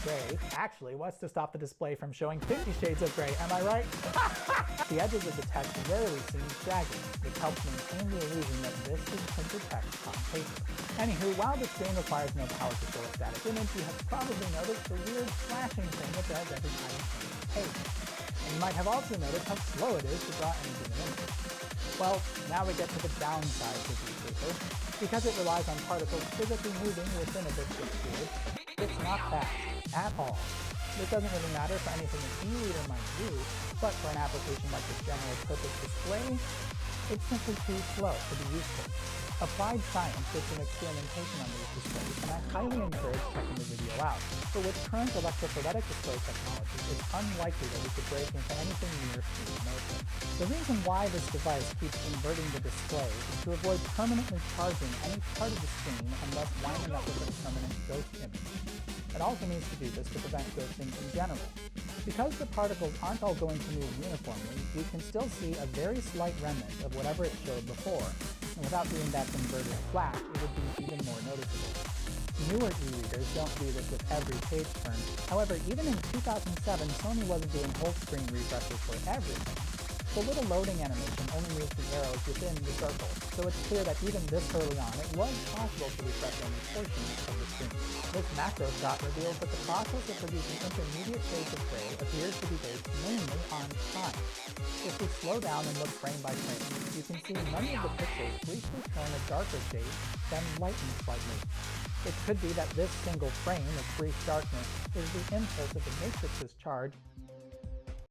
gray. Actually, what's to stop the display from showing 50 shades of gray, am I right? The edges of the text rarely seem jagged, which helps maintain the illusion that this is printed text on paper. Anywho, while the screen requires no power to show a static image, you have probably noticed the weird flashing thing it does every time you change the page. And you might have also noticed how slow it is to draw any given image. Well, now we get to the downside of e-paper. Because it relies on particles physically moving within a viscous fluid, it's not fast at all. This doesn't really matter for anything an e-reader might do, but for an application like this general purpose display, it's simply too slow to be useful. Applied Science did some experimentation on these displays, and I highly encourage checking the video out. But with current electrophoretic display technology, it's unlikely that we could break into anything near smooth motion. The reason why this device keeps inverting the display is to avoid permanently charging any part of the screen and thus winding up with a permanent ghost image. It also needs to do this to prevent ghosting in general. Because the particles aren't all going to move uniformly, you can still see a very slight remnant of whatever it showed before, and without doing that inverted flash, it would be even more noticeable. Newer e-readers don't do this with every page turn. However, even in 2007, Sony wasn't doing whole screen refreshes for everything. The little loading animation only moves the arrows within the circle, so it's clear that even this early on, it was possible to refresh only portions of the screen. This macro shot reveals that the process of producing intermediate shades of gray appears to be based mainly on time. If we slow down and look frame by frame, you can see many of the pixels briefly turn a darker shade, then lighten slightly. It could be that this single frame of brief darkness is the impulse of the matrix's charge